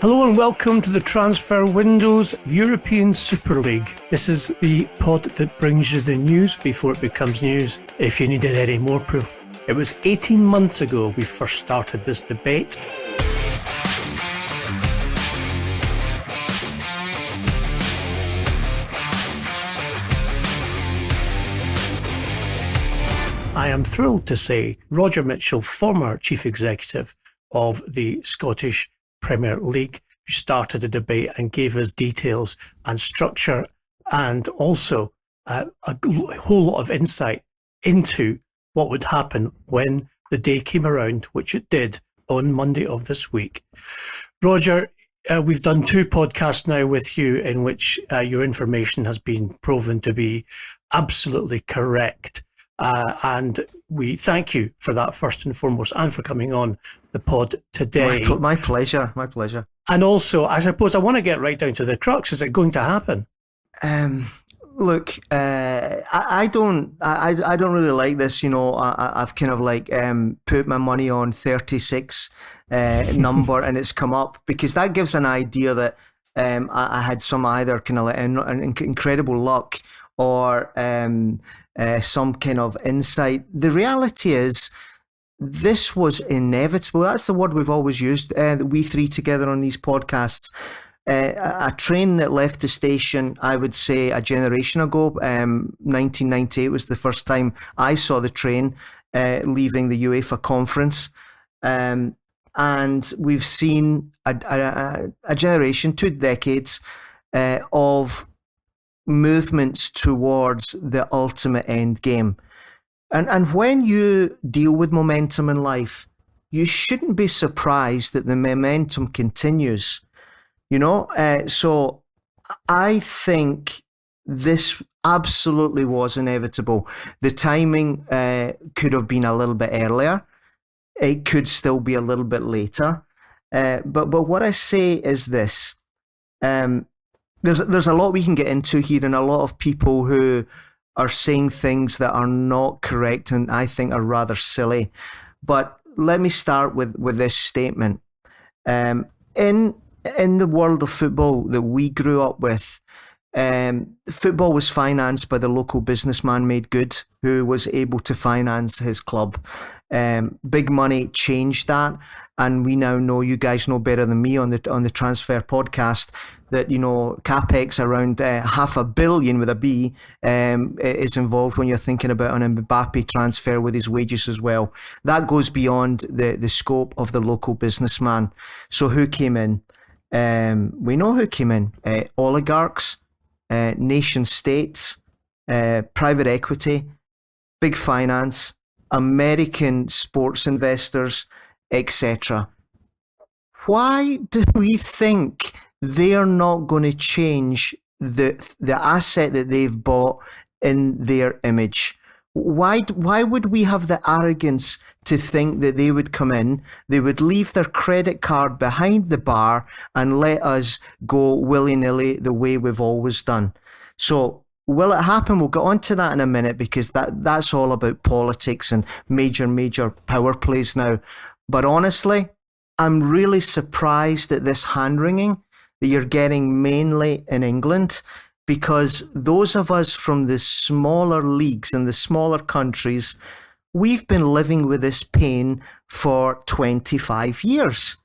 Hello and welcome to the Transfer Windows European Super League. This is the pod that brings you the news before it becomes news. If you needed any more proof, it was 18 months ago we first started this debate. I am thrilled to say Roger Mitchell, former chief executive of the Scottish Premier League, who started a debate and gave us details and structure and also a whole lot of insight into what would happen when the day came around, which it did on Monday of this week. Roger, we've done 2 podcasts now with you in which your information has been proven to be absolutely correct. And we thank you for that first and foremost, and for coming on the pod today. My pleasure. And also, I suppose I want to get right down to the crux. Is it going to happen? Look, I don't really like this. You know, I've kind of like put my money on 36 number, and it's come up because that gives an idea that I had some either kind of like incredible luck or some kind of insight. The reality is, this was inevitable. That's the word we've always used, we three together on these podcasts. A train that left the station, I would say, a generation ago. 1998 was the first time I saw the train leaving the UEFA conference. And we've seen a generation, 2 decades of movements towards the ultimate end game. And when you deal with momentum in life, you shouldn't be surprised that the momentum continues. You know, so I think this absolutely was inevitable. The timing could have been a little bit earlier. It could still be a little bit later. But what I say is this. There's a lot we can get into here, and a lot of people who are saying things that are not correct and I think are rather silly. But let me start with this statement. In the world of football that we grew up with, football was financed by the local businessman made good, who was able to finance his club. Big money changed that, and we now know, you guys know better than me on the transfer podcast, that, you know, capex around $500 million with a B is involved when you're thinking about an Mbappe transfer with his wages as well. That goes beyond the scope of the local businessman. So who came in? We know who came in. Oligarchs, nation states, private equity, big finance, American sports investors, etc. Why do we think they're not going to change the asset that they've bought in their image? Why would we have the arrogance to think that they would come in, they would leave their credit card behind the bar and let us go willy-nilly the way we've always done? So will it happen? We'll get on to that in a minute, because that's all about politics and major power plays now. But honestly, I'm really surprised at this hand-wringing that you're getting mainly in England, because those of us from the smaller leagues and the smaller countries, we've been living with this pain for 25 years.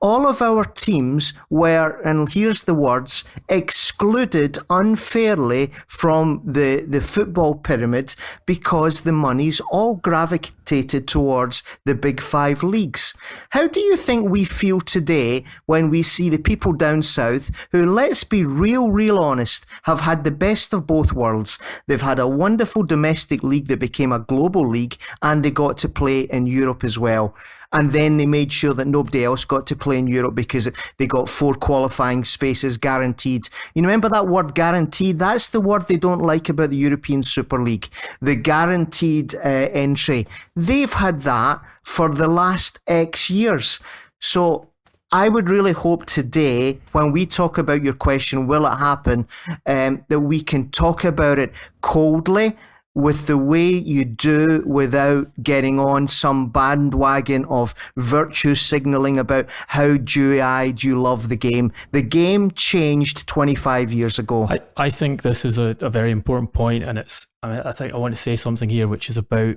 All of our teams were, and here's the words, excluded unfairly from the football pyramid because the money's all gravitated towards the big 5 leagues. How do you think we feel today when we see the people down south who, let's be real honest, have had the best of both worlds? They've had a wonderful domestic league that became a global league, and they got to play in Europe as well. And then they made sure that nobody else got to play in Europe because they got 4 qualifying spaces guaranteed. You remember that word guaranteed? That's the word they don't like about the European Super League. The guaranteed entry. They've had that for the last X years. So I would really hope today, when we talk about your question, will it happen, that we can talk about it coldly, with the way you do without getting on some bandwagon of virtue signaling about how dewy-eyed you love the game. The game changed 25 years ago. I think this is a very important point, and I think I want to say something here which is about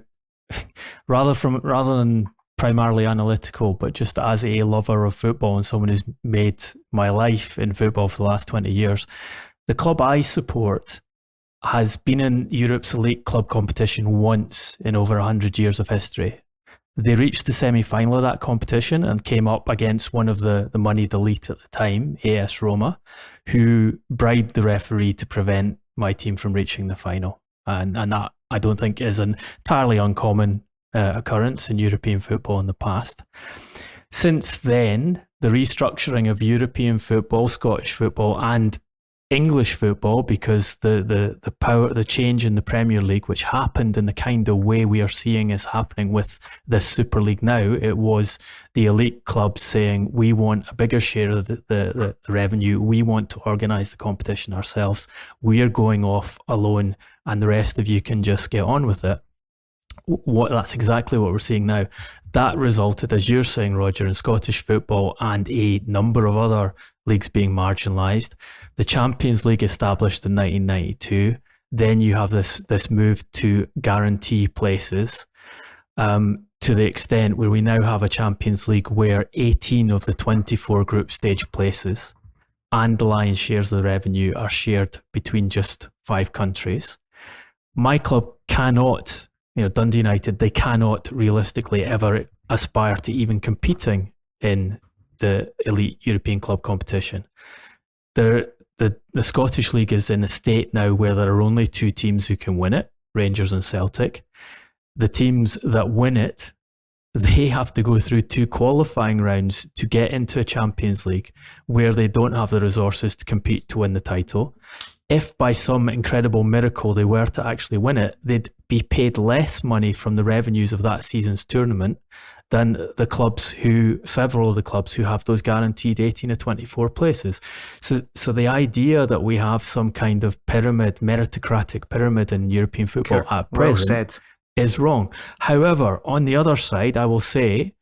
rather than primarily analytical, but just as a lover of football and someone who's made my life in football for the last 20 years, the club I support has been in Europe's elite club competition once in over 100 years of history. They reached the semi-final of that competition and came up against one of the moneyed elite at the time, AS Roma, who bribed the referee to prevent my team from reaching the final. And that, I don't think, is an entirely uncommon occurrence in European football in the past. Since then, the restructuring of European football, Scottish football, and English football, because the change in the Premier League, which happened in the kind of way we are seeing is happening with this Super League now, it was the elite clubs saying, we want a bigger share of the revenue, we want to organise the competition ourselves, we are going off alone and the rest of you can just get on with it. That's exactly what we're seeing now. That resulted, as you're saying, Roger, in Scottish football and a number of other leagues being marginalised. The Champions League established in 1992. Then you have this move to guarantee places, to the extent where we now have a Champions League where 18 of the 24 group stage places and the lion's shares of the revenue are shared between just 5 countries. My club cannot, Dundee United, they cannot realistically ever aspire to even competing in the elite European club competition. The Scottish League is in a state now where there are only 2 teams who can win it, Rangers and Celtic. The teams that win it, they have to go through 2 qualifying rounds to get into a Champions League where they don't have the resources to compete to win the title. If by some incredible miracle they were to actually win it, they'd be paid less money from the revenues of that season's tournament than several of the clubs who have those guaranteed 18 to 24 places. So the idea that we have some kind of meritocratic pyramid in European football at present is wrong. However, on the other side, I will say,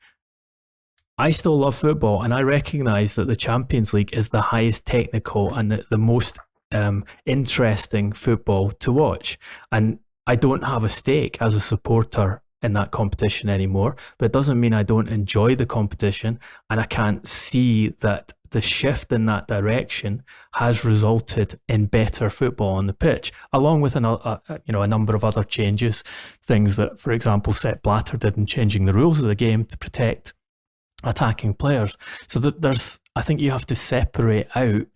I still love football and I recognise that the Champions League is the highest technical and the most interesting football to watch. And I don't have a stake as a supporter in that competition anymore, but it doesn't mean I don't enjoy the competition, and I can't see that the shift in that direction has resulted in better football on the pitch, along with a number of other changes, things that, for example, Sepp Blatter did in changing the rules of the game to protect attacking players. So that I think you have to separate out,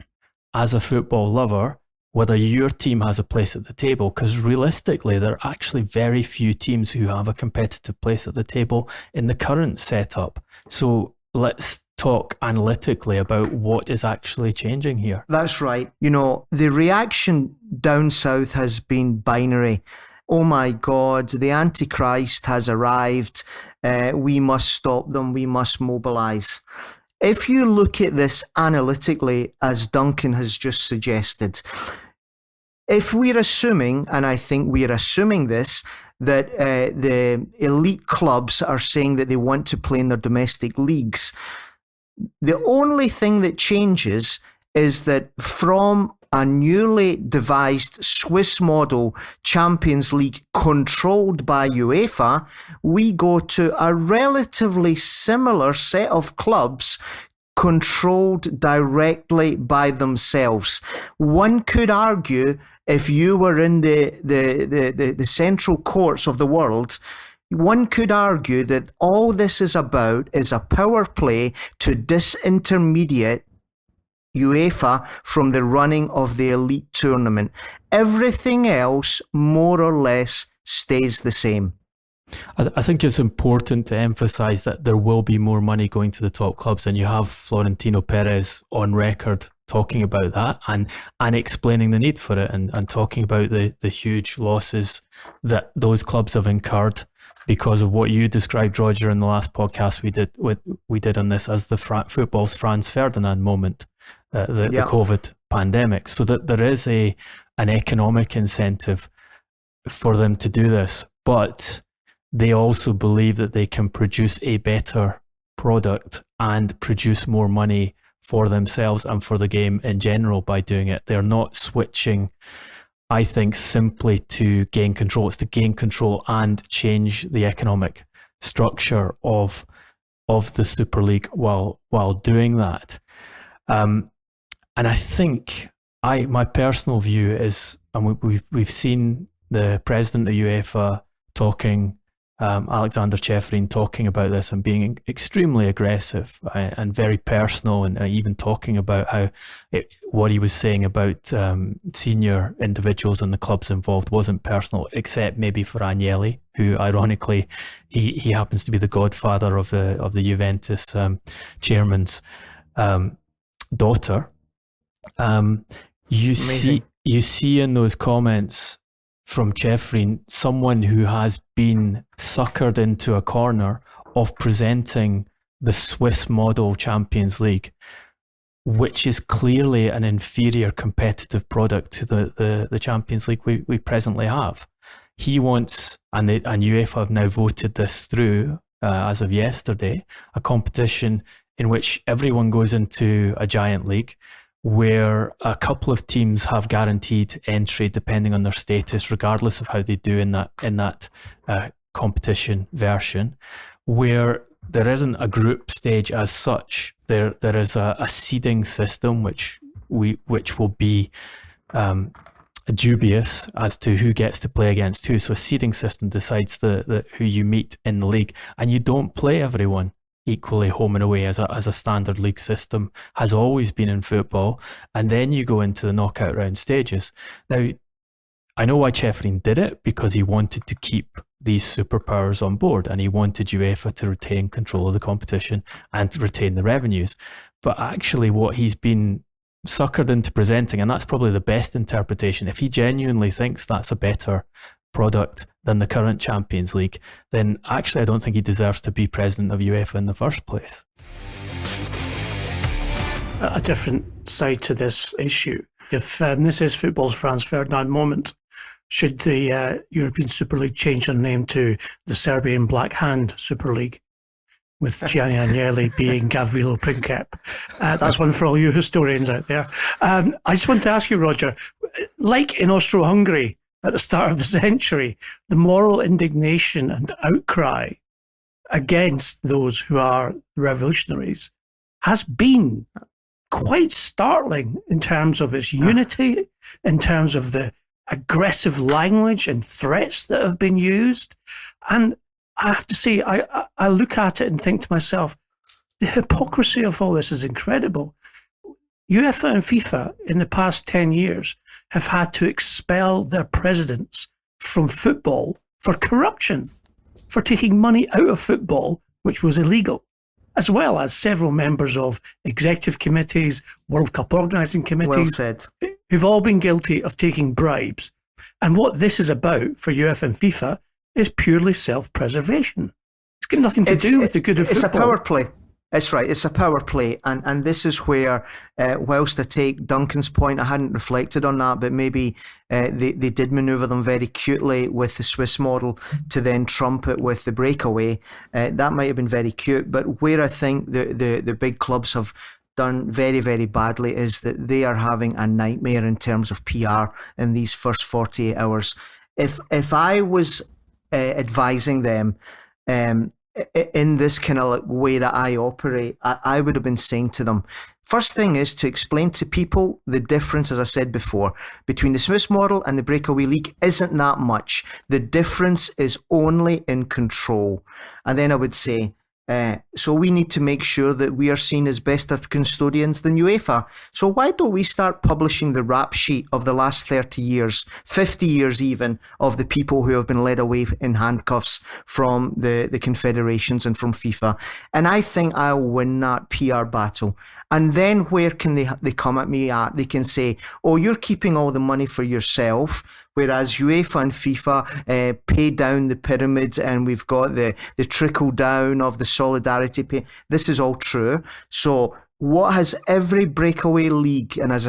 as a football lover, whether your team has a place at the table, because realistically there are actually very few teams who have a competitive place at the table in the current setup. So let's talk analytically about what is actually changing here. That's right. The reaction down south has been binary. Oh my God, the Antichrist has arrived. We must stop them. We must mobilise. If you look at this analytically, as Duncan has just suggested, if we're assuming, and I think we're assuming this, that the elite clubs are saying that they want to play in their domestic leagues, the only thing that changes is that from a newly devised Swiss model Champions League controlled by UEFA, we go to a relatively similar set of clubs controlled directly by themselves. One could argue, if you were in the central courts of the world, one could argue that all this is about is a power play to disintermediate UEFA from the running of the elite tournament. Everything else, more or less, stays the same. I think it's important to emphasise that there will be more money going to the top clubs, and you have Florentino Perez on record talking about that and explaining the need for it, and talking about the huge losses that those clubs have incurred because of what you described, Roger, in the last podcast we did on this as the football's Franz Ferdinand moment, the COVID pandemic. So that there is an economic incentive for them to do this, but they also believe that they can produce a better product and produce more money for themselves and for the game in general by doing it. They're not switching, I think, simply to gain control. It's to gain control and change the economic structure of the Super League while doing that. And I think my personal view is, and we've seen the president of UEFA talking, Alexander Cheferin, talking about this and being extremely aggressive and very personal, and even talking about how what he was saying about senior individuals and the clubs involved wasn't personal, except maybe for Agnelli, who ironically he happens to be the godfather of the Juventus chairman's daughter. You see in those comments from Cheferin someone who has been suckered into a corner of presenting the Swiss model Champions League, which is clearly an inferior competitive product to the Champions League we presently have. He wants, and UEFA have now voted this through as of yesterday, a competition in which everyone goes into a giant league, where a couple of teams have guaranteed entry depending on their status, regardless of how they do in that competition version, where there isn't a group stage as such. There is a seeding system which will be dubious as to who gets to play against who. So a seeding system decides the who you meet in the league, and you don't play everyone equally home and away as a standard league system has always been in football. And then you go into the knockout round stages. Now, I know why Cheferin did it, because he wanted to keep these superpowers on board, and he wanted UEFA to retain control of the competition and to retain the revenues. But actually what he's been suckered into presenting, and that's probably the best interpretation, if he genuinely thinks that's a better product than the current Champions League, then actually I don't think he deserves to be president of UEFA in the first place. A different side to this issue. If this is football's Franz Ferdinand moment, should the European Super League change their name to the Serbian Black Hand Super League, with Gianni Agnelli being Gavrilo Princip? That's one for all you historians out there. I just want to ask you, Roger, like in Austro-Hungary at the start of the century, the moral indignation and outcry against those who are revolutionaries has been quite startling in terms of its unity, in terms of the aggressive language and threats that have been used. And I have to say, I look at it and think to myself, the hypocrisy of all this is incredible. UEFA and FIFA in the past 10 years have had to expel their presidents from football for corruption, for taking money out of football, which was illegal, as well as several members of executive committees, World Cup organising committees, well said, who've all been guilty of taking bribes. And what this is about for UEFA and FIFA is purely self-preservation. It's got nothing to do with the good of football. It's a power play. That's right. It's a power play. And this is where, whilst I take Duncan's point, I hadn't reflected on that, but maybe they did manoeuvre them very cutely with the Swiss model to then trump it with the breakaway. That might have been very cute. But where I think the big clubs have done very, very badly is that they are having a nightmare in terms of PR in these first 48 hours. If I was advising them in this kind of way that I operate, I would have been saying to them, first thing is to explain to people the difference, as I said before, between the Swiss model and the breakaway league isn't that much. The difference is only in control. And then I would say, so we need to make sure that we are seen as better custodians than UEFA. So why don't we start publishing the rap sheet of the last 30 years, 50 years even, of the people who have been led away in handcuffs from the confederations and from FIFA? And I think I'll win that PR battle. And then where can they come at me at? They can say, oh, you're keeping all the money for yourself, whereas UEFA and FIFA pay down the pyramids, and we've got the trickle down of the solidarity pay. This is all true. So what has every breakaway league, and as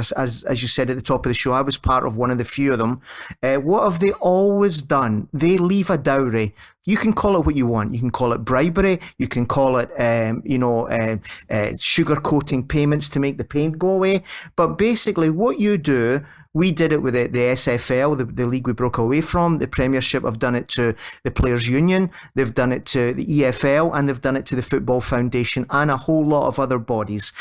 you said at the top of the show, I was part of one of the few of them, what have they always done? They leave a dowry. You can call it what you want. You can call it bribery. You can call it, sugar-coating payments to make the pain go away. But basically what you do, we did it with the SFL, the league we broke away from. The Premiership have done it to the Players' Union. They've done it to the EFL, and they've done it to the Football Foundation and a whole lot of other bodies.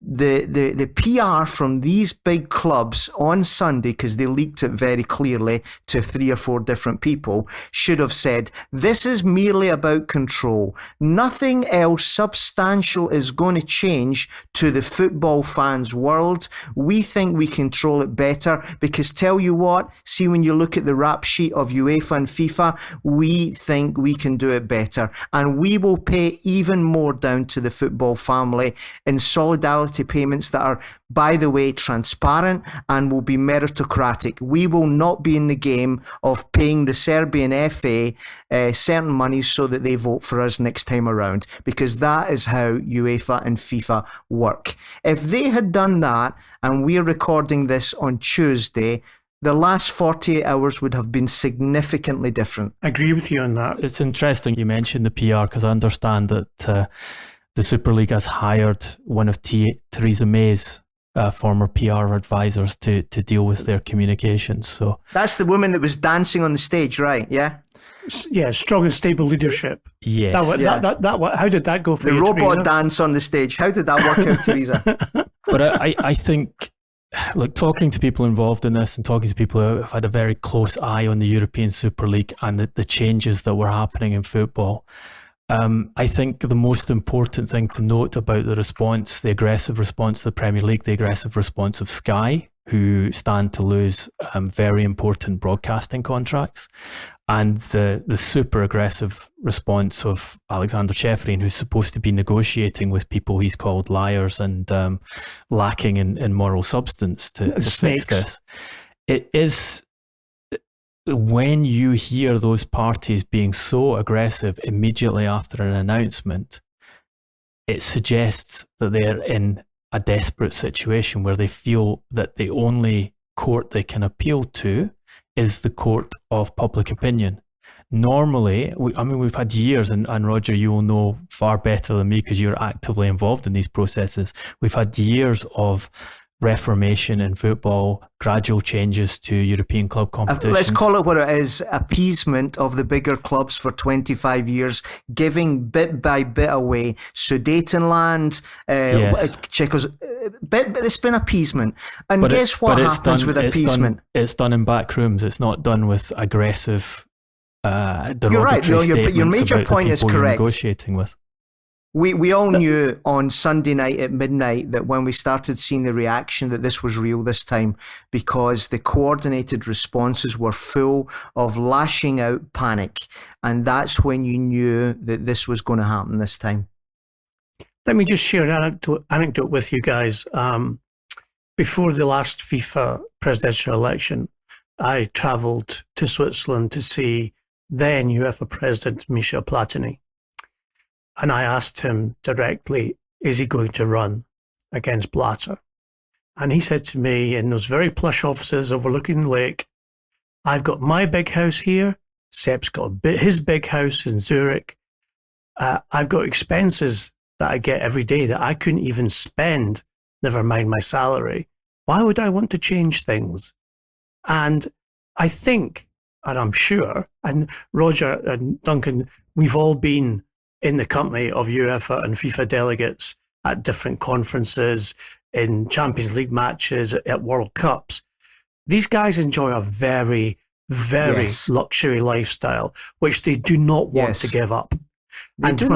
The PR from these big clubs on Sunday, because they leaked it very clearly to 3 or 4 different people, should have said, this is merely about control. Nothing else substantial is going to change to the football fans' world. We think we control it better because, tell you what, see, when you look at the rap sheet of UEFA and FIFA, we think we can do it better. And we will pay even more down to the football family in solidarity payments that are, by the way, transparent and will be meritocratic. We will not be in the game of paying the Serbian FA certain money so that they vote for us next time around, because that is how UEFA and FIFA work. If they had done that, and we're recording this on Tuesday, the last 48 hours would have been significantly different. I agree with you on that. It's interesting you mentioned the PR, because I understand that the Super League has hired one of Theresa May's former PR advisors to deal with their communications. So that's the woman that was dancing on the stage, right? Yeah. Yeah, strong and stable leadership. Yes. How did that go for you, you, robot Theresa? dance on the stage? How did that work out, Theresa? But I think, like, talking to people involved in this and talking to people who have had a very close eye on the European Super League and the changes that were happening in football, I think the most important thing to note about the response, the aggressive response to the Premier League, the aggressive response of Sky, who stand to lose very important broadcasting contracts, and the super aggressive response of Alexander Ceferin, who's supposed to be negotiating with people he's called liars and lacking in moral substance to fix this. It is, when you hear those parties being so aggressive immediately after an announcement, it suggests that they're in a desperate situation where they feel that the only court they can appeal to is the court of public opinion. Normally, we've had years, and Roger, you will know far better than me because you're actively involved in these processes. We've had years of reformation in football, gradual changes to European club competitions. Let's call it what it is, appeasement of the bigger clubs for 25 years, giving bit by bit away. Sudetenland, Czechos, it's been appeasement. And but guess what happens with appeasement? It's done in back rooms. It's not done with aggressive, derogatory You're right, statements your major about point the is people correct. You're negotiating with. We all knew on Sunday night at midnight that when we started seeing the reaction that this was real this time, because the coordinated responses were full of lashing out panic. And that's when you knew that this was going to happen this time. Let me just share an anecdote with you guys. Before the last FIFA presidential election, I travelled to Switzerland to see then UEFA President Michel Platini. And I asked him directly, is he going to run against Blatter? And he said to me in those very plush offices overlooking the lake, I've got my big house here. Sepp's got his big house in Zurich. I've got expenses that I get every day that I couldn't even spend, never mind my salary. Why would I want to change things? And I think, and I'm sure, and Roger and Duncan, we've all been in the company of UEFA and FIFA delegates at different conferences, in Champions League matches, at World Cups. These guys enjoy a very, very luxury lifestyle, which they do not want to give up. And when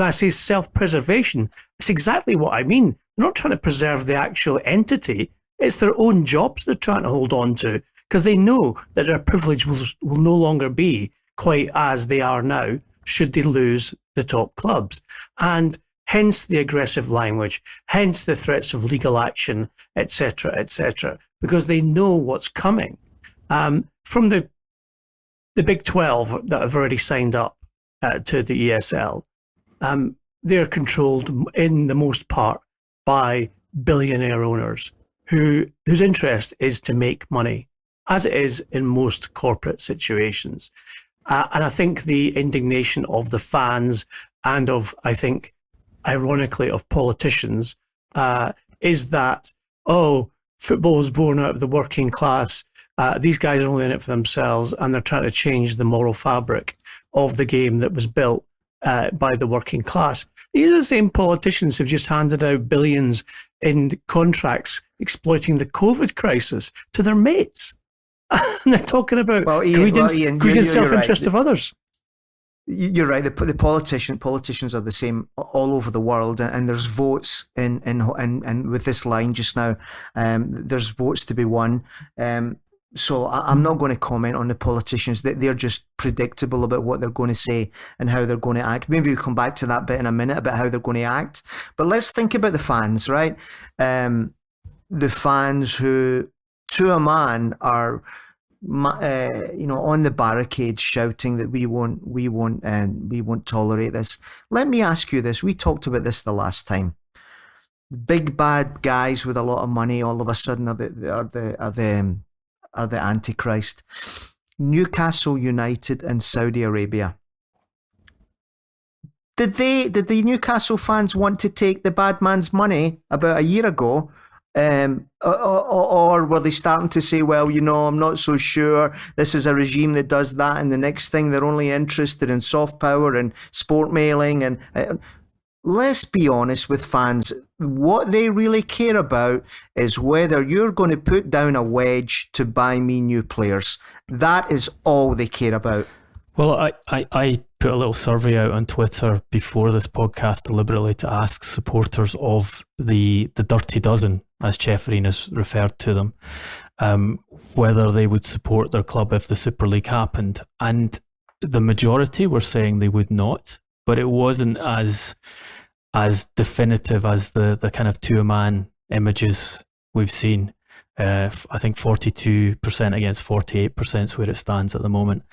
I say self-preservation, it's exactly what I mean. They're not trying to preserve the actual entity. It's their own jobs they're trying to hold on to, because they know that their privilege will no longer be quite as they are now, should they lose the top clubs. And hence the aggressive language, hence the threats of legal action, etc., because they know what's coming. From the Big 12 that have already signed up to the ESL, they're controlled in the most part by billionaire owners whose interest is to make money, as it is in most corporate situations. And I think the indignation of the fans and of, I think, ironically, of politicians is that, oh, football is born out of the working class. These guys are only in it for themselves, and they're trying to change the moral fabric of the game that was built by the working class. These are the same politicians who've just handed out billions in contracts exploiting the COVID crisis to their mates. And they're talking about greed and self-interest of others. You're right. The politicians are the same all over the world, and there's votes in with this line just now. There's votes to be won. So I'm not going to comment on the politicians. They're just predictable about what they're going to say and how they're going to act. Maybe we'll come back to that bit in a minute about how they're going to act. But let's think about the fans, right? The fans who, to a man, are on the barricades shouting that we won't tolerate this. Let me ask you this. We talked about this the last time. Big bad guys with a lot of money all of a sudden are the Antichrist. Newcastle United and Saudi Arabia. Did the Newcastle fans want to take the bad man's money about a year ago? Or were they starting to say, well, I'm not so sure. This is a regime that does that, and the next thing they're only interested in soft power and sport mailing. And let's be honest with fans. What they really care about is whether you're going to put down a wedge to buy me new players. That is all they care about. Well, I put a little survey out on Twitter before this podcast deliberately to ask supporters of the Dirty Dozen, as Ceferin has referred to them, whether they would support their club if the Super League happened. And the majority were saying they would not, but it wasn't as definitive as the kind of two-man images we've seen. I think 42% against 48% is where it stands at the moment.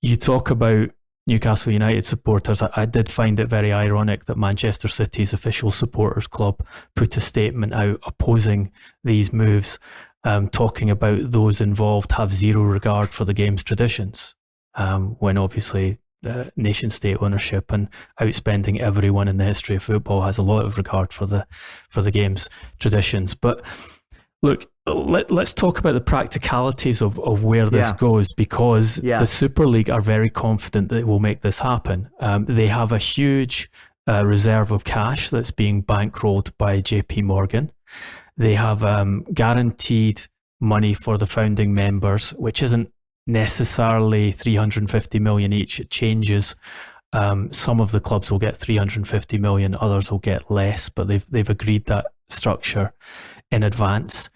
You talk about Newcastle United supporters. I did find it very ironic that Manchester City's official supporters club put a statement out opposing these moves, talking about those involved have zero regard for the game's traditions, when obviously nation state ownership and outspending everyone in the history of football has a lot of regard for the game's traditions. But look, let's talk about the practicalities of where this goes, because the Super League are very confident that it will make this happen. They have a huge reserve of cash that's being bankrolled by JP Morgan. They have guaranteed money for the founding members, which isn't necessarily 350 million each. It changes. Some of the clubs will get 350 million, others will get less, but they've agreed that structure in advance.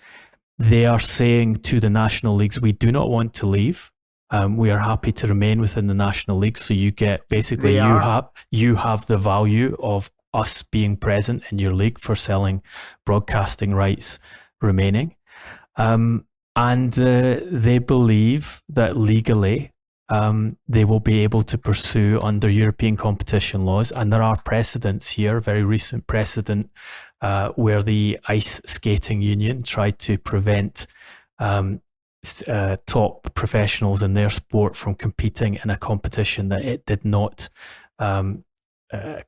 They are saying to the national leagues, we do not want to leave. We are happy to remain within the national league. So you get basically you have the value of us being present in your league for selling broadcasting rights remaining. And they believe that legally they will be able to pursue under European competition laws. And there are precedents here, very recent precedent, where the ice skating union tried to prevent top professionals in their sport from competing in a competition that it did not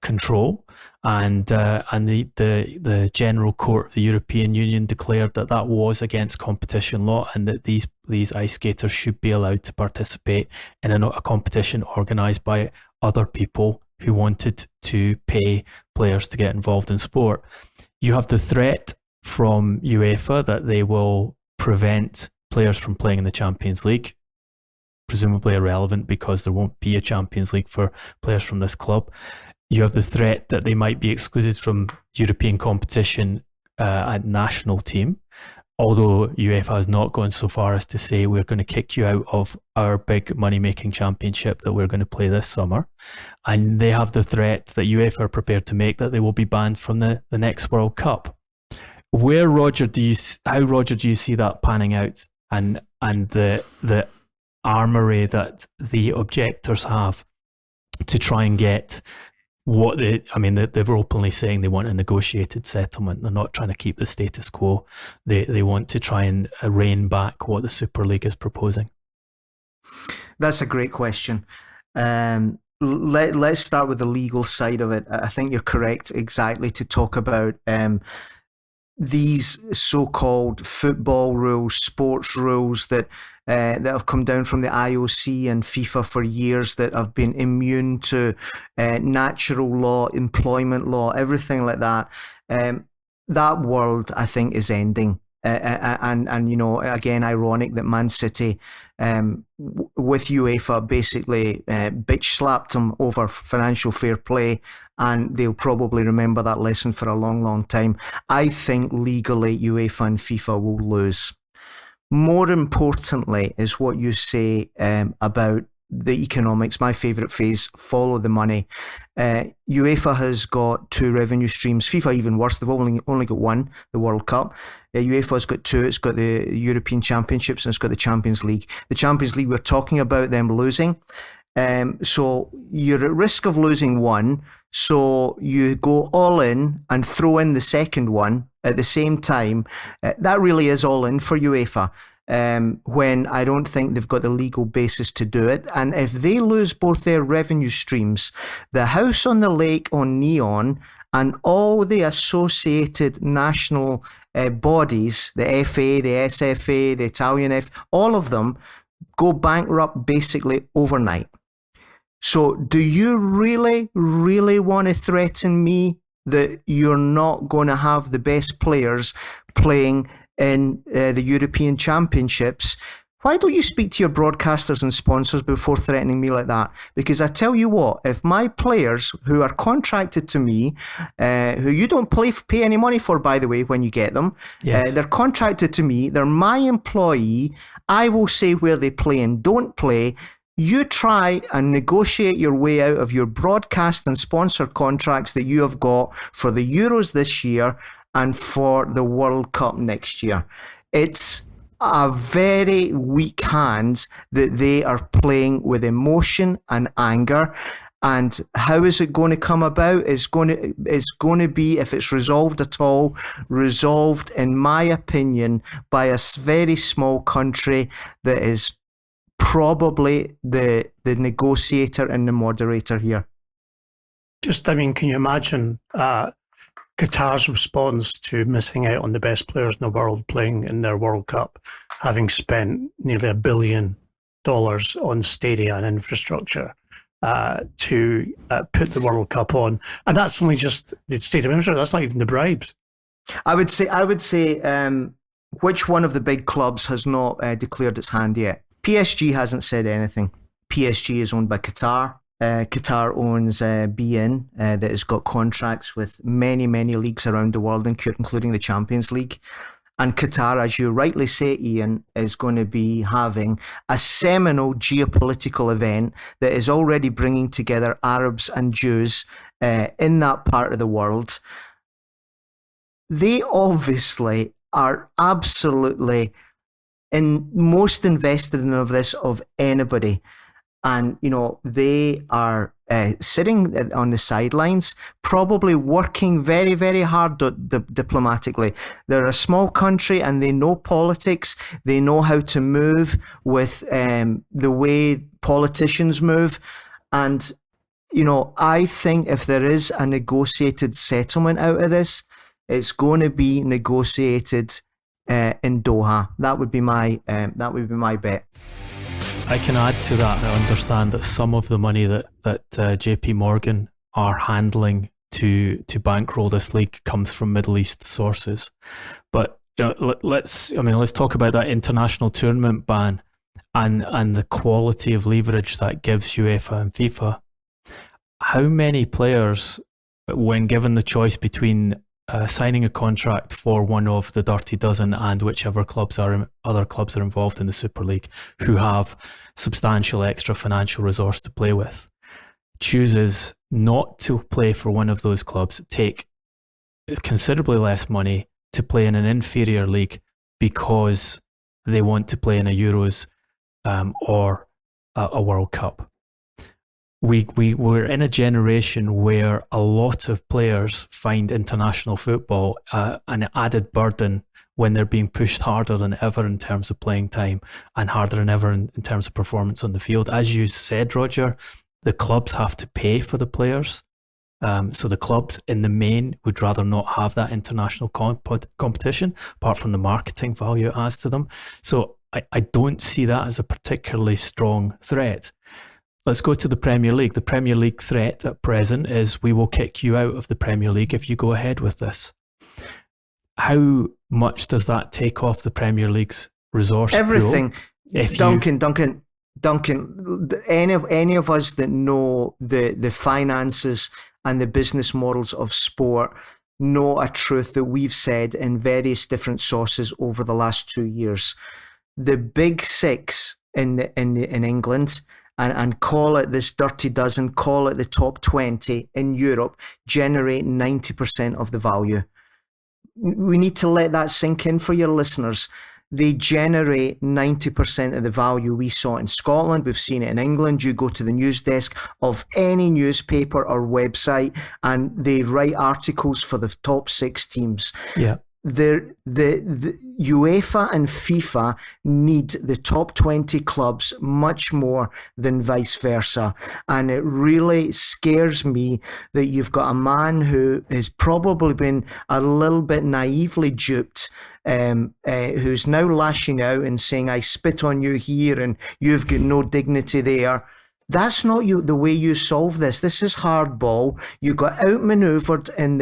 control, and the General Court of the European Union declared that was against competition law, and that these ice skaters should be allowed to participate in a competition organised by other people who wanted to pay players to get involved in sport. You have the threat from UEFA that they will prevent players from playing in the Champions League, presumably irrelevant because there won't be a Champions League for players from this club. You have the threat that they might be excluded from European competition at national team, although UEFA has not gone so far as to say we're going to kick you out of our big money-making championship that we're going to play this summer. And they have the threat that UEFA are prepared to make that they will be banned from the next World Cup. How, Roger, do you see that panning out, and the armoury that the objectors have to try and get they're openly saying they want a negotiated settlement. They're not trying to keep the status quo. They want to try and rein back what the Super League is proposing. That's a great question. Let's start with the legal side of it. I think you're correct exactly to talk about these so-called football rules, sports rules that have come down from the IOC and FIFA for years, that have been immune to natural law, employment law, everything like that. That world, I think, is ending. And again, ironic that Man City, with UEFA, basically bitch slapped them over financial fair play, and they'll probably remember that lesson for a long, long time. I think legally UEFA and FIFA will lose. More importantly is what you say about the economics. My favourite phrase, follow the money. UEFA has got 2 revenue streams. FIFA even worse, they've only got one, the World Cup. UEFA's got 2. It's got the European Championships and it's got the Champions League. The Champions League, we're talking about them losing. So you're at risk of losing one. So you go all in and throw in the second one at the same time. That really is all in for UEFA. When I don't think they've got the legal basis to do it. And if they lose both their revenue streams, the house on the lake on Neon and all the associated national bodies, the FA, the SFA, the Italian F, all of them go bankrupt basically overnight. So do you really, really want to threaten me that you're not going to have the best players playing in the European Championships? Why don't you speak to your broadcasters and sponsors before threatening me like that? Because I tell you what, if my players who are contracted to me, who you don't pay any money for, by the way, when you get them, yes. They're contracted to me, they're my employee, I will say where they play and don't play. You try and negotiate your way out of your broadcast and sponsor contracts that you have got for the Euros this year and for the World Cup next year. It's a very weak hand that they are playing with emotion and anger. And how is it going to come about? It's going to be, if it's resolved at all, resolved, in my opinion, by a very small country that is probably the negotiator and the moderator here. Can you imagine Qatar's response to missing out on the best players in the world playing in their World Cup, having spent nearly $1 billion on stadia and infrastructure to put the World Cup on? And that's only just the stadium infrastructure. That's not even the bribes. I would say, which one of the big clubs has not declared its hand yet? PSG hasn't said anything. PSG is owned by Qatar. Qatar owns beIN, that has got contracts with many, many leagues around the world, including the Champions League. And Qatar, as you rightly say, Ian, is going to be having a seminal geopolitical event that is already bringing together Arabs and Jews in that part of the world. They obviously are absolutely most invested in this of anybody. And, they are sitting on the sidelines, probably working very, very hard diplomatically. They're a small country and they know politics. They know how to move with the way politicians move. And, I think if there is a negotiated settlement out of this, it's going to be negotiated in Doha. That would be my bet. I can add to that. I understand that some of the money that JP Morgan are handling to bankroll this league comes from Middle East sources. But let's talk about that international tournament ban and the quality of leverage that gives UEFA and FIFA. How many players, when given the choice between signing a contract for one of the dirty dozen and whichever other clubs are involved in the Super League who have substantial extra financial resource to play with, chooses not to play for one of those clubs, take considerably less money to play in an inferior league because they want to play in a Euros or a World Cup? we're in a generation where a lot of players find international football an added burden when they're being pushed harder than ever in terms of playing time and harder than ever in terms of performance on the field. As you said, Roger, the clubs have to pay for the players. So the clubs in the main would rather not have that international competition, apart from the marketing value it has to them. So I don't see that as a particularly strong threat. Let's go to the Premier League. The Premier League threat at present is we will kick you out of the Premier League if you go ahead with this. How much does that take off the Premier League's resource Everything. Pool? Duncan, any of us that know the finances and the business models of sport know a truth that we've said in various different sources over the last 2 years. The big six in England, and call it this dirty dozen, call it the top 20 in Europe, generate 90% of the value. We need to let that sink in for your listeners. They generate 90% of the value. We saw it in Scotland. We've seen it in England. You go to the news desk of any newspaper or website and they write articles for the top 6 teams. Yeah. The UEFA and FIFA need the top 20 clubs much more than vice versa. And it really scares me that you've got a man who has probably been a little bit naively duped, who's now lashing out and saying, I spit on you here and you've got no dignity there. That's not the way you solve this. This is hardball. You got outmaneuvered in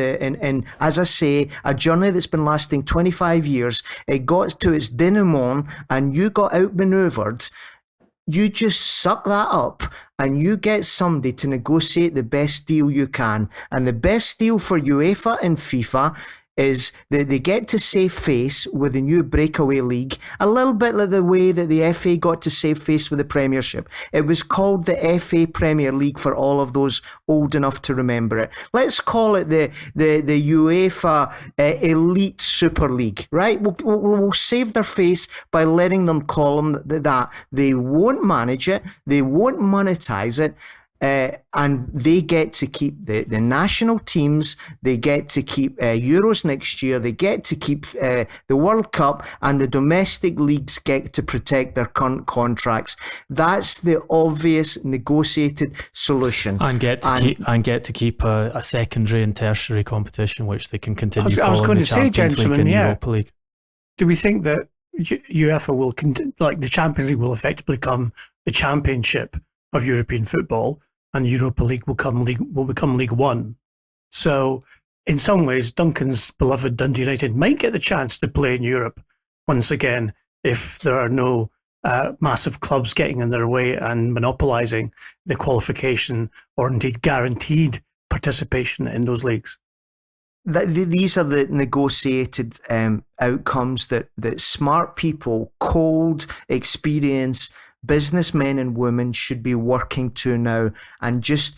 as I say, a journey that's been lasting 25 years. It got to its denouement and you got outmaneuvered. You just suck that up and you get somebody to negotiate the best deal you can. And the best deal for UEFA and FIFA is that they get to save face with the new breakaway league, a little bit like the way that the FA got to save face with the Premiership. It was called the FA Premier League for all of those old enough to remember it. Let's call it the UEFA Elite Super League, right? We'll save their face by letting them call them that. They won't manage it. They won't monetize it. And they get to keep the national teams, they get to keep Euros next year, they get to keep the World Cup, and the domestic leagues get to protect their current contracts. That's the obvious negotiated solution. And get to keep a secondary and tertiary competition, which they can continue I was going the to say, Champions League gentlemen, and yeah. Europa League. Do we think that UEFA will, like the Champions League will effectively become the championship of European football, and Europa League will become League One? So, in some ways, Duncan's beloved Dundee United might get the chance to play in Europe once again if there are no massive clubs getting in their way and monopolising the qualification or indeed guaranteed participation in those leagues. These are the negotiated outcomes that smart people, cold, experienced businessmen and women should be working to now, and just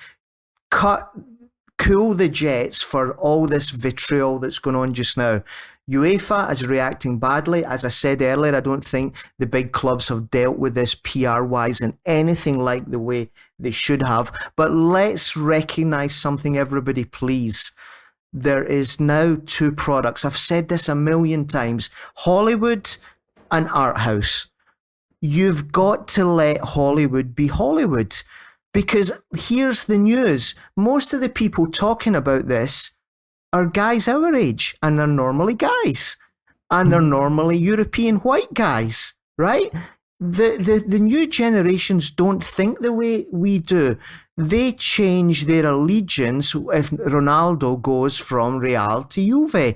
cool the jets for all this vitriol that's going on just now. UEFA is reacting badly. As I said earlier, I don't think the big clubs have dealt with this PR-wise in anything like the way they should have. But let's recognise something, everybody, please. There is now 2 products. I've said this a million times. Hollywood and art house. You've got to let Hollywood be Hollywood, because here's the news. Most of the people talking about this are guys our age, and they're normally guys, and they're normally European white guys, right? The new generations don't think the way we do. They change their allegiance if Ronaldo goes from Real to Juve.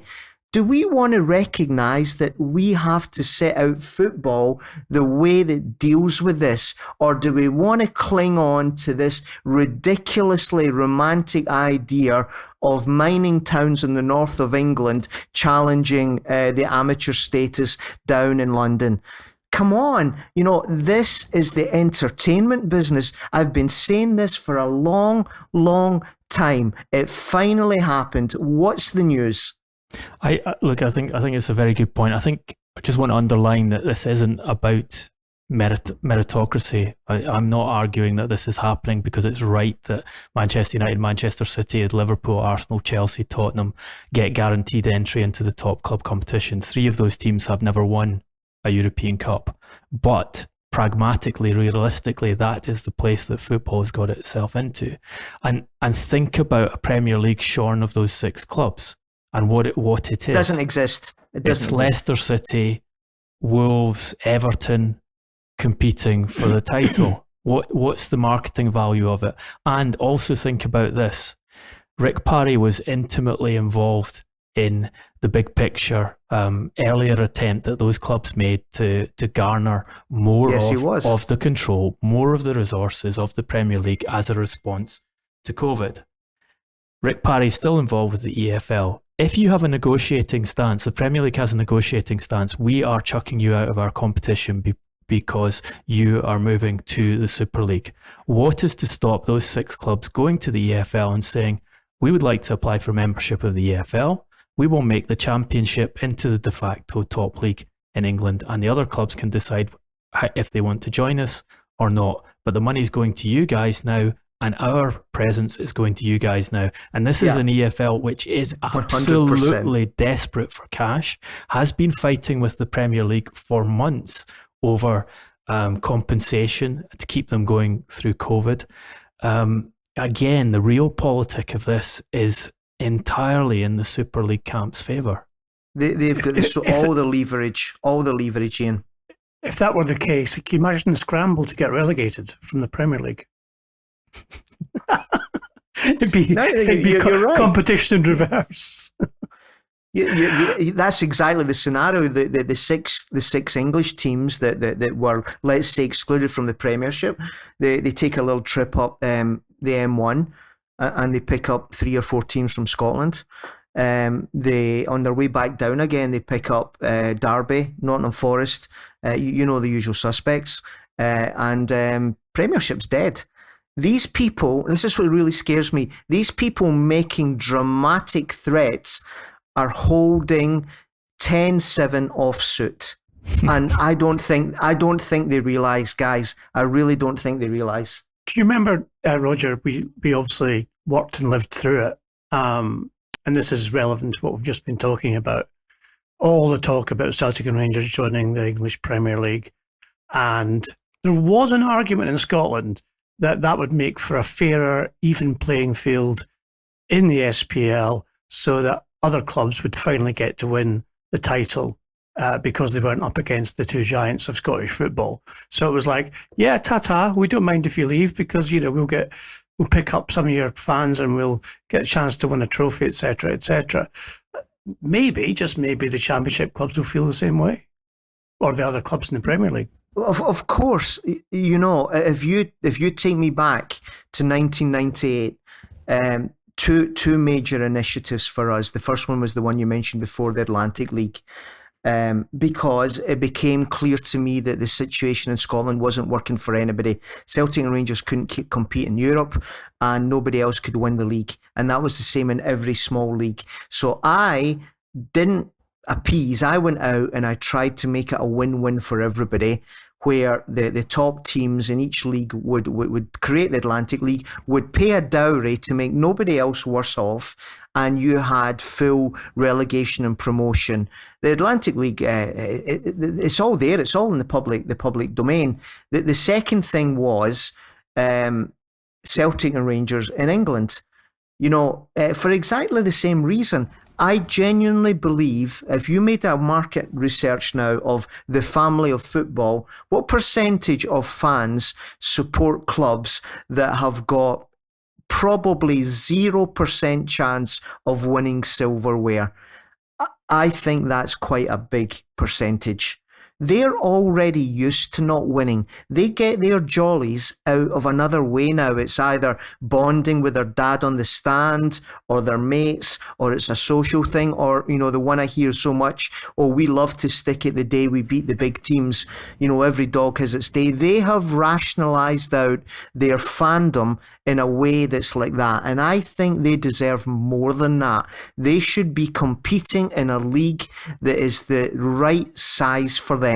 Do we want to recognise that we have to set out football the way that deals with this? Or do we want to cling on to this ridiculously romantic idea of mining towns in the north of England challenging the amateur status down in London? Come on, this is the entertainment business. I've been saying this for a long, long time. It finally happened. What's the news? I think it's a very good point. I think I just want to underline that this isn't about meritocracy. I'm not arguing that this is happening because it's right that Manchester United, Manchester City, Liverpool, Arsenal, Chelsea, Tottenham get guaranteed entry into the top club competitions. 3 of those teams have never won a European Cup. But pragmatically, realistically, that is the place that football has got itself into. And think about a Premier League shorn of those 6 clubs and what it is. It doesn't exist. It's Leicester City, Wolves, Everton competing for the title. What's the marketing value of it? And also think about this. Rick Parry was intimately involved in the big picture earlier attempt that those clubs made to garner more of the control, more of the resources of the Premier League as a response to COVID. Rick Parry's still involved with the EFL. If you have a negotiating stance, the Premier League has a negotiating stance, we are chucking you out of our competition because you are moving to the Super League. What is to stop those 6 clubs going to the EFL and saying, we would like to apply for membership of the EFL, we will make the Championship into the de facto top league in England, and the other clubs can decide if they want to join us or not. But the money's going to you guys now, and our presence is going to you guys now. And this is an EFL which is absolutely 100%. Desperate for cash, has been fighting with the Premier League for months over compensation to keep them going through COVID. Again, the real politic of this is entirely in the Super League camp's favour. They've got all the leverage, Ian. If that were the case, can you imagine the scramble to get relegated from the Premier League? it'd be right. Competition in reverse. That's exactly the scenario. The six English teams that were, let's say, excluded from the Premiership, they take a little trip up the M1 and they pick up 3 or 4 teams from Scotland. They, on their way back down again, they pick up Derby, Nottingham Forest, you know the usual suspects, and Premiership's dead. These people, this is what really scares me, these people making dramatic threats are holding 10-7 offsuit. And I don't think they realise, guys. I really don't think they realise. Do you remember, Roger, we obviously worked and lived through it. And this is relevant to what we've just been talking about. All the talk about Celtic and Rangers joining the English Premier League. And there was an argument in Scotland that would make for a fairer, even playing field in the SPL so that other clubs would finally get to win the title because they weren't up against the 2 giants of Scottish football. So it was like, yeah, ta-ta, we don't mind if you leave because, you know, we'll pick up some of your fans and we'll get a chance to win a trophy, etc., etc. Maybe, just maybe, the Championship clubs will feel the same way, or the other clubs in the Premier League. Of course, you know, if you take me back to 1998, two major initiatives for us. The first one was the one you mentioned before, the Atlantic League, because it became clear to me that the situation in Scotland wasn't working for anybody. Celtic and Rangers couldn't compete in Europe, and nobody else could win the league, and that was the same in every small league. So I didn't appease. I went out and I tried to make it a win-win for everybody, where the top teams in each league would create the Atlantic League, would pay a dowry to make nobody else worse off, and you had full relegation and promotion. The Atlantic League, it's all there. It's all in the public domain. The second thing was Celtic and Rangers in England. You know, for exactly the same reason. I genuinely believe if you made a market research now of the family of football, what percentage of fans support clubs that have got probably 0% chance of winning silverware? I think that's quite a big percentage. They're already used to not winning. They get their jollies out of another way now. It's either bonding with their dad on the stand or their mates, or it's a social thing, or, you know, the one I hear so much, oh, we love to stick it the day we beat the big teams. You know, every dog has its day. They have rationalized out their fandom in a way that's like that. And I think they deserve more than that. They should be competing in a league that is the right size for them.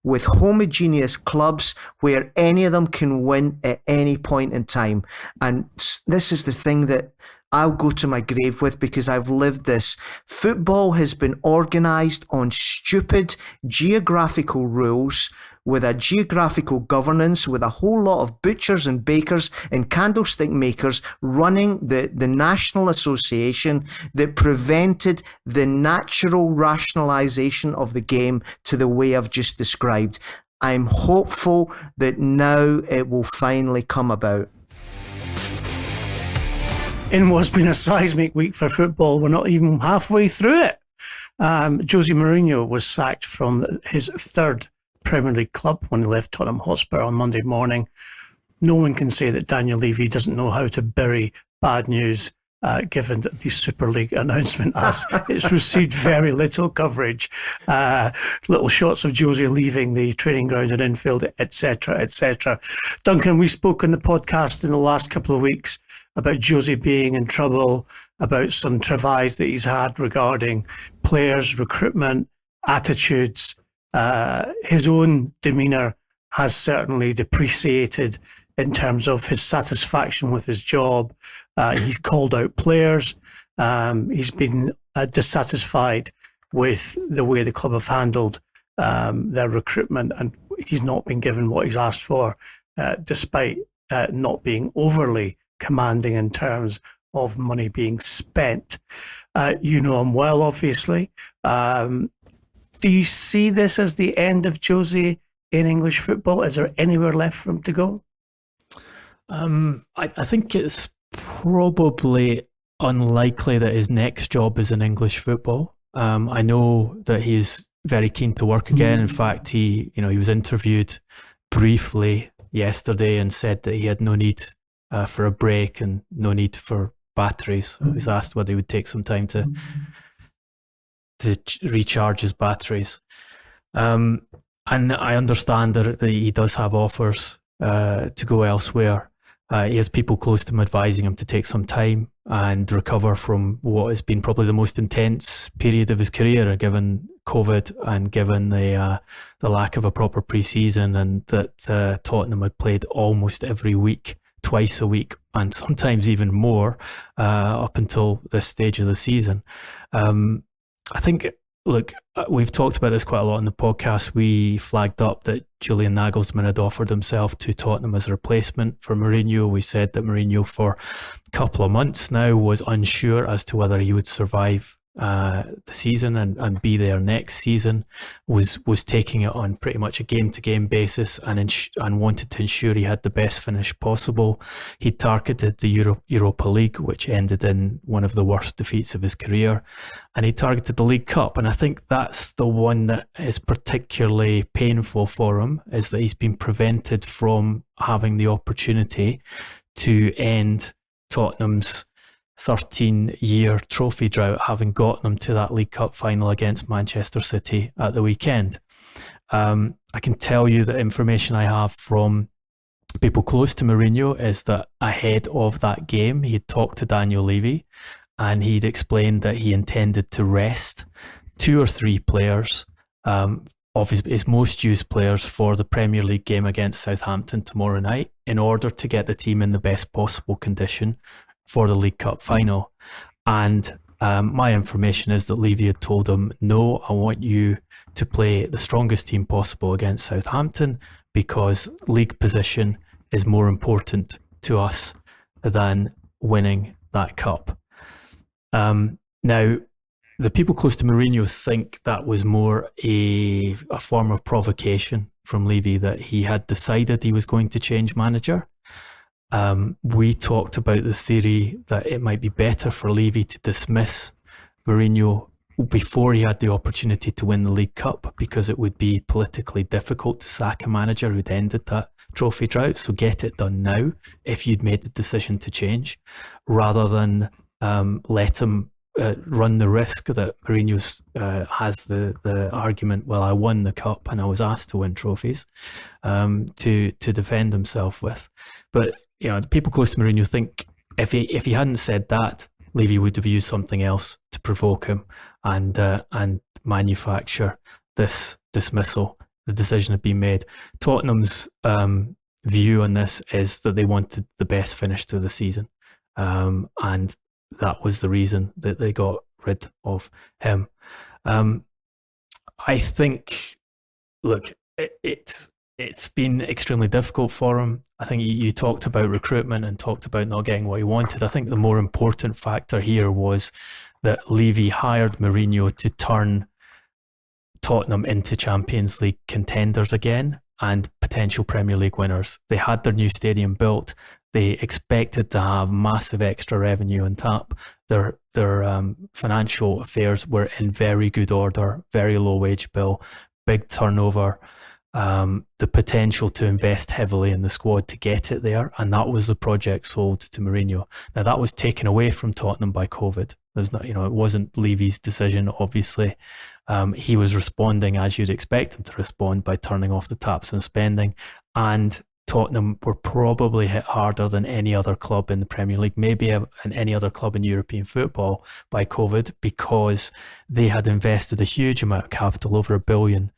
with homogeneous clubs where any of them can win at any point in time. And this is the thing that I'll go to my grave with, because I've lived this. Football has been organised on stupid geographical rules, with a geographical governance, with a whole lot of butchers and bakers and candlestick makers running the National Association, that prevented the natural rationalisation of the game to the way I've just described. I'm hopeful that now it will finally come about. In what's been a seismic week for football, we're not even halfway through it. Jose Mourinho was sacked from his third Premier League club when he left Tottenham Hotspur on Monday morning. No one can say that Daniel Levy doesn't know how to bury bad news, given that the Super League announcement has it's received very little coverage. Little shots of Jose leaving the training ground and infield, etc., etc. Duncan, we spoke on the podcast in the last couple of weeks about Jose being in trouble, about some travails that he's had regarding players, recruitment, attitudes. His own demeanour has certainly depreciated in terms of his satisfaction with his job. He's called out players. He's been dissatisfied with the way the club have handled their recruitment, and he's not been given what he's asked for, despite not being overly commanding in terms of money being spent. You know him well, obviously. Do you see this as the end of Jose in English football? Is there anywhere left for him to go? I think it's probably unlikely that his next job is in English football. I know that he's very keen to work again. In fact, he was interviewed briefly yesterday and said that he had no need for a break and no need for batteries. He was asked whether he would take some time to recharge his batteries. And I understand that he does have offers to go elsewhere. He has people close to him advising him to take some time and recover from what has been probably the most intense period of his career, given COVID and given the lack of a proper pre-season, and that Tottenham had played almost every week, twice a week, and sometimes even more up until this stage of the season. I think, look, we've talked about this quite a lot in the podcast. We flagged up that Julian Nagelsmann had offered himself to Tottenham as a replacement for Mourinho. We said that Mourinho for a couple of months now was unsure as to whether he would survive the season and be there next season, was taking it on pretty much a game-to-game basis and wanted to ensure he had the best finish possible. He targeted the Europa League, which ended in one of the worst defeats of his career, and he targeted the League Cup. And I think that's the one that is particularly painful for him, is that he's been prevented from having the opportunity to end Tottenham's 13-year trophy drought, having got them to that League Cup final against Manchester City at the weekend. I can tell you that information I have from people close to Mourinho is that ahead of that game, he had talked to Daniel Levy and he'd explained that he intended to rest 2 or 3 players of his most used players for the Premier League game against Southampton tomorrow night, in order to get the team in the best possible condition for the League Cup final. And my information is that Levy had told him, no, I want you to play the strongest team possible against Southampton, because league position is more important to us than winning that cup. Now, the people close to Mourinho think that was more a form of provocation from Levy, that he had decided he was going to change manager. We talked about the theory that it might be better for Levy to dismiss Mourinho before he had the opportunity to win the League Cup, because it would be politically difficult to sack a manager who'd ended that trophy drought. So get it done now if you'd made the decision to change, rather than let him run the risk that Mourinho has the argument, well, I won the cup and I was asked to win trophies, to defend himself with. But the people close to Mourinho think if he hadn't said that, Levy would have used something else to provoke him and manufacture this dismissal the decision had been made. Tottenham's view on this is that they wanted the best finish to the season, and that was the reason that they got rid of him. I think, look, it's been extremely difficult for him. I think you talked about recruitment and talked about not getting what he wanted. I think the more important factor here was that Levy hired Mourinho to turn Tottenham into Champions League contenders again and potential Premier League winners. They had their new stadium built. They expected to have massive extra revenue on tap. Their financial affairs were in very good order, very low wage bill, big turnover, the potential to invest heavily in the squad to get it there, and that was the project sold to Mourinho. Now that was taken away from Tottenham by COVID. There's not, it wasn't Levy's decision, obviously. He was responding as you'd expect him to respond, by turning off the taps and spending. And Tottenham were probably hit harder than any other club in the Premier League, maybe in any other club in European football, by COVID, because they had invested a huge amount of capital, over £1 billion,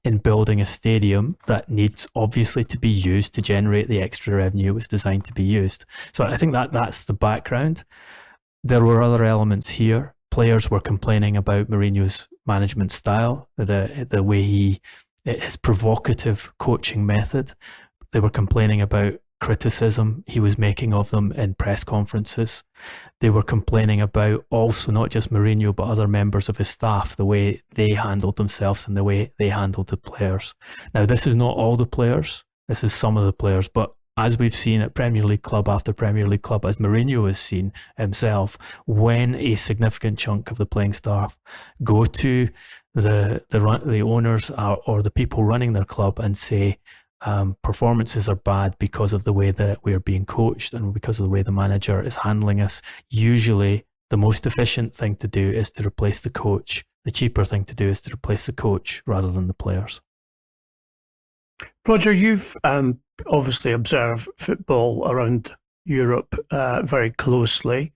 in building a stadium that needs obviously to be used to generate the extra revenue it was designed to be used. So I think that's the background. There were other elements here. Players were complaining about Mourinho's management style, the way his provocative coaching method. They were complaining about criticism he was making of them in press conferences. They were complaining about also not just Mourinho but other members of his staff, the way they handled themselves and the way they handled the players. Now, this is not all the players, this is some of the players, but as we've seen at Premier League club after Premier League club, as Mourinho has seen himself, when a significant chunk of the playing staff go to the owners or the people running their club and say performances are bad because of the way that we are being coached and because of the way the manager is handling us, usually the most efficient thing to do is to replace the coach. The cheaper thing to do is to replace the coach rather than the players. Roger, you've obviously observed football around Europe very closely.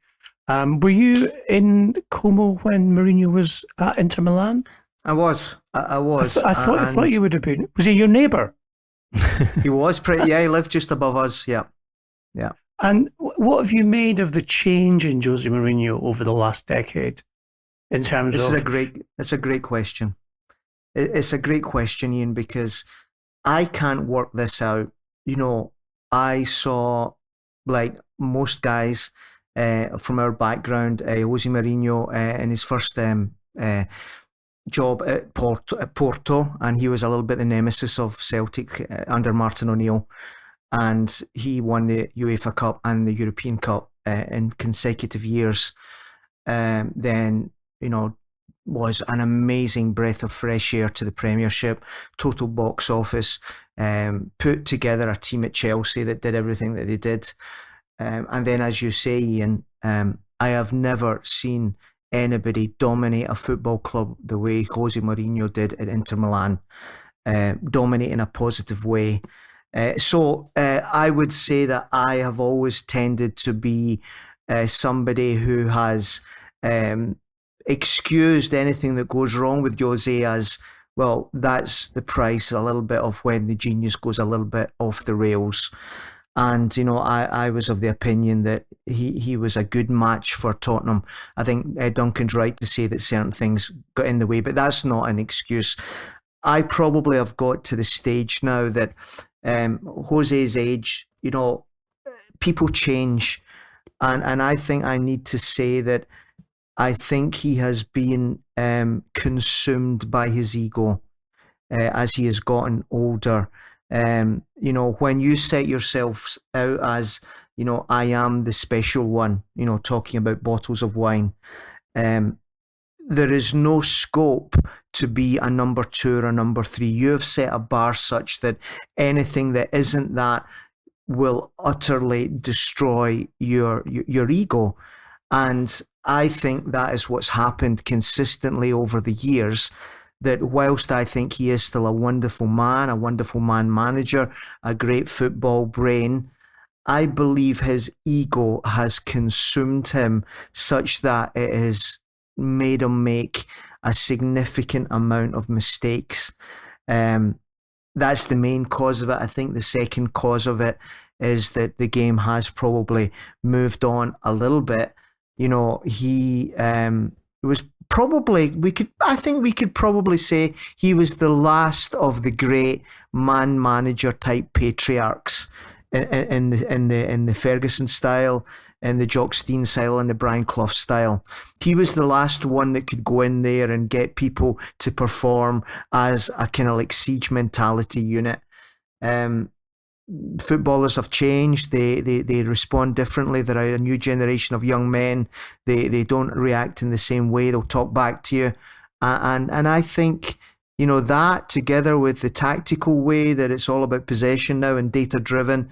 Were you in Como when Mourinho was at Inter Milan? I was. I thought you would have been. Was he your neighbour? He was pretty. Yeah, he lived just above us. Yeah. And what have you made of the change in Jose Mourinho over the last decade? In terms of it's a great question. It's a great question, Ian, because I can't work this out. I saw, like most guys from our background, Jose Mourinho in his first job at Porto, and he was a little bit the nemesis of Celtic under Martin O'Neill, and he won the UEFA Cup and the European Cup in consecutive years. Then, was an amazing breath of fresh air to the Premiership, total box office, put together a team at Chelsea that did everything that they did. And then, as you say, Ian, I have never seen anybody dominate a football club the way Jose Mourinho did at Inter Milan, dominate in a positive way. So I would say that I have always tended to be somebody who has excused anything that goes wrong with Jose as, well, that's the price a little bit of when the genius goes a little bit off the rails. And, I was of the opinion that he was a good match for Tottenham. I think Duncan's right to say that certain things got in the way, but that's not an excuse. I probably have got to the stage now that Jose's age, people change. And I think I need to say that I think he has been consumed by his ego as he has gotten older. When you set yourself out as, I am the special one, talking about bottles of wine, there is no scope to be a number 2 or a number 3. You have set a bar such that anything that isn't that will utterly destroy your ego. And I think that is what's happened consistently over the years, that whilst I think he is still a wonderful man manager, a great football brain, I believe his ego has consumed him such that it has made him make a significant amount of mistakes. That's the main cause of it. I think the second cause of it is that the game has probably moved on a little bit. You know, he was probably, I think we could probably say he was the last of the great man-manager type patriarchs in the Ferguson style, in the Jock Stein style, and the Brian Clough style. He was the last one that could go in there and get people to perform as a kind of like siege mentality unit. Footballers have changed. They respond differently. They're a new generation of young men. They don't react in the same way. They'll talk back to you. And I think, you know, that together with the tactical way that it's all about possession now and data driven,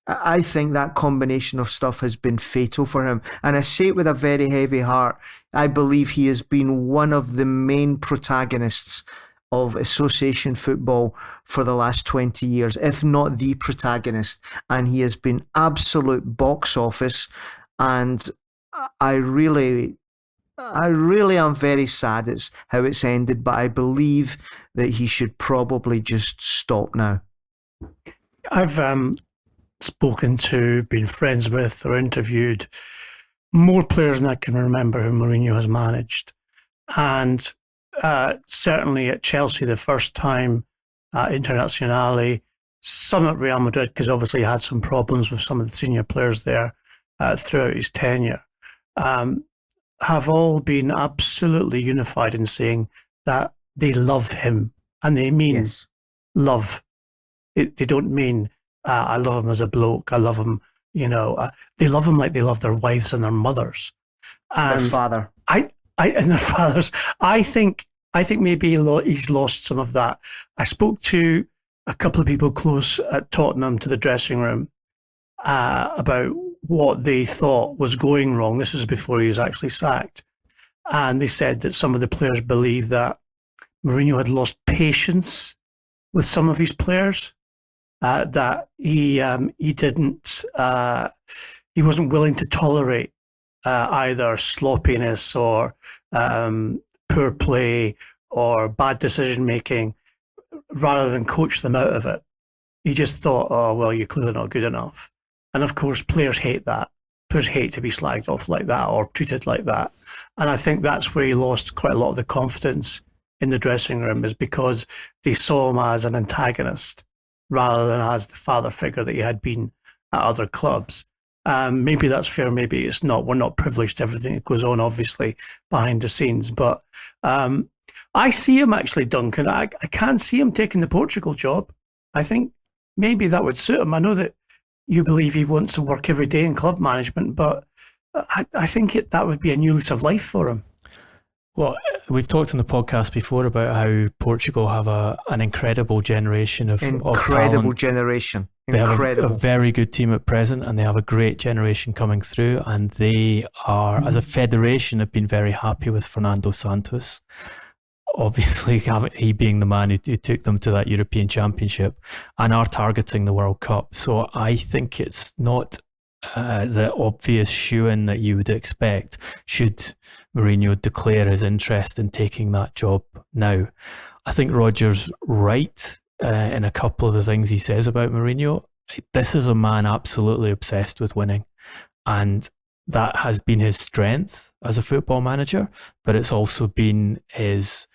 I think that combination of stuff has been fatal for him. And I say it with a very heavy heart. I believe he has been one of the main protagonists of association football for the last 20 years, if not the protagonist. And he has been absolute box office. And I really am very sad it's how it's ended, but I believe that he should probably just stop now. I've spoken to, been friends with, or interviewed more players than I can remember who Mourinho has managed. And certainly at Chelsea the first time, Internazionale, some at Real Madrid, because obviously he had some problems with some of the senior players there throughout his tenure, have all been absolutely unified in saying that they love him. And they mean love. They don't mean, I love him as a bloke. I love him, you know. They love him like they love their wives and their mothers. And their father. And their fathers. I think maybe he's lost some of that. I spoke to a couple of people close at Tottenham to the dressing room about what they thought was going wrong. This is before he was actually sacked. And they said that some of the players believed that Mourinho had lost patience with some of his players. That he wasn't willing to tolerate either sloppiness or poor play or bad decision making, rather than coach them out of it. He just thought, oh well, you're clearly not good enough. And of course, players hate that. Players hate to be slagged off like that or treated like that. And I think that's where he lost quite a lot of the confidence in the dressing room, is because they saw him as an antagonist rather than as the father figure that he had been at other clubs. Maybe that's fair, maybe it's not. We're not privileged to everything that goes on, obviously, behind the scenes. But I see him actually, Duncan. I can't see him taking the Portugal job. I think maybe that would suit him. I know that you believe he wants to work every day in club management, but I think that would be a new lease of life for him. Well, we've talked on the podcast before about how Portugal have an incredible generation of talent. Generation. They have a very good team at present, and they have a great generation coming through. And they are, as a federation, have been very happy with Fernando Santos. Obviously, he being the man who took them to that European Championship, and are targeting the World Cup. So I think it's not the obvious shoo-in that you would expect should Mourinho declare his interest in taking that job now. I think Roger's right in a couple of the things he says about Mourinho. This is a man absolutely obsessed with winning, and that has been his strength as a football manager, but it's also been his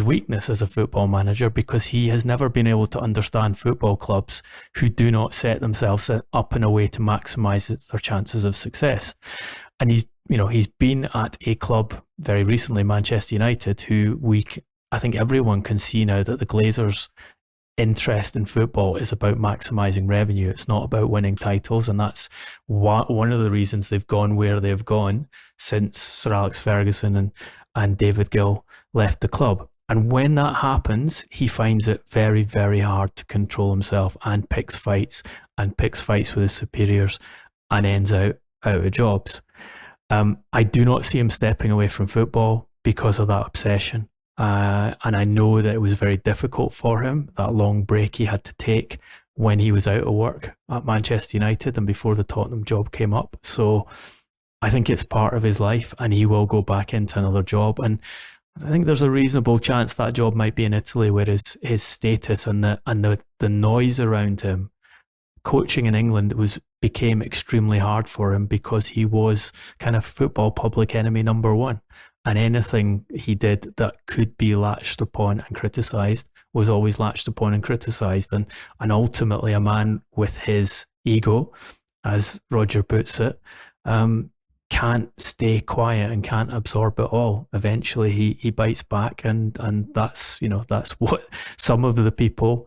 weakness as a football manager, because he has never been able to understand football clubs who do not set themselves up in a way to maximise their chances of success. And he's been at a club very recently, Manchester United, who I think everyone can see now that the Glazers' interest in football is about maximising revenue. It's not about winning titles, and that's one of the reasons they've gone where they've gone since Sir Alex Ferguson and David Gill left the club. And when that happens, he finds it very, very hard to control himself, and picks fights with his superiors, and ends out of jobs. I do not see him stepping away from football because of that obsession. And I know that it was very difficult for him, that long break he had to take when he was out of work at Manchester United and before the Tottenham job came up. So I think it's part of his life, and he will go back into another job. And I think there's a reasonable chance that job might be in Italy, where his status and the noise around him, coaching in England became extremely hard for him, because he was kind of football public enemy number one. And anything he did that could be latched upon and criticised was always latched upon and criticised. And ultimately, a man with his ego, as Roger puts it, can't stay quiet and can't absorb it all. Eventually he bites back, and that's what some of the people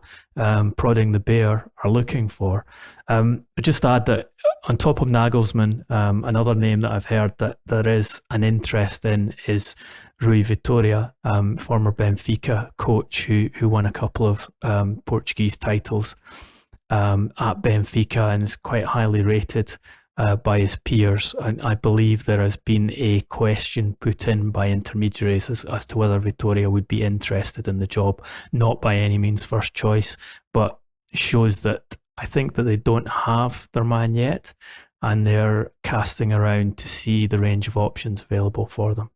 prodding the bear are looking for. I just add that on top of Nagelsmann, another name that I've heard that there is an interest in is Rui Vitoria, former Benfica coach who won a couple of Portuguese titles at Benfica and is quite highly rated by his peers. And I believe there has been a question put in by intermediaries as to whether Vitoria would be interested in the job. Not by any means first choice, but shows that I think that they don't have their man yet, and they're casting around to see the range of options available for them.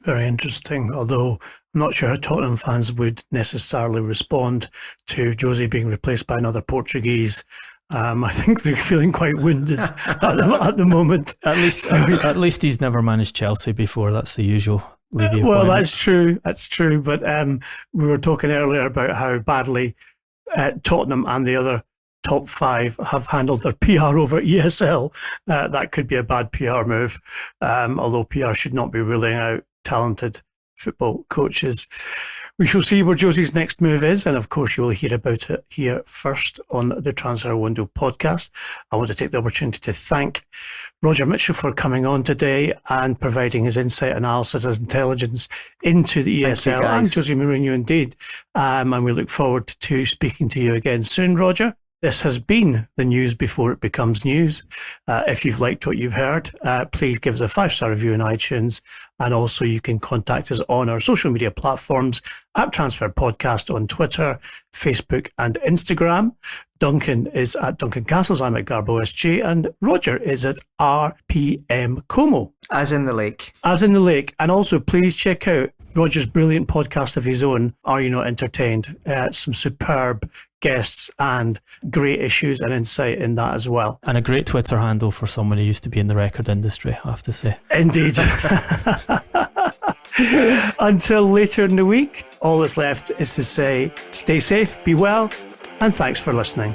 Very interesting, although I'm not sure how Tottenham fans would necessarily respond to Jose being replaced by another Portuguese. I think they're feeling quite wounded at the moment. At least he's never managed Chelsea before. That's the usual Levy well, appointment. That's true. But we were talking earlier about how badly Tottenham and the other top five have handled their PR over ESL. That could be a bad PR move, although PR should not be ruling out talented football coaches. We shall see where Jose's next move is, and of course you will hear about it here first on the Transfer Window podcast. I want to take the opportunity to thank Roger Mitchell for coming on today and providing his insight, analysis and intelligence into the ESL and Jose Mourinho indeed. And we look forward to speaking to you again soon, Roger. This has been the news before it becomes news. If you've liked what you've heard, please give us a 5-star review on iTunes. And also you can contact us on our social media platforms at Transfer Podcast on Twitter, Facebook and Instagram. Duncan is at Duncan Castles. I'm at Garbo SG. And Roger is at RPM Como. As in the lake. As in the lake. And also please check out Roger's brilliant podcast of his own, Are You Not Entertained? Some superb guests and great issues and insight in that as well. And a great Twitter handle for someone who used to be in the record industry, I have to say. Indeed. Until later in the week, all that's left is to say stay safe, be well, and thanks for listening.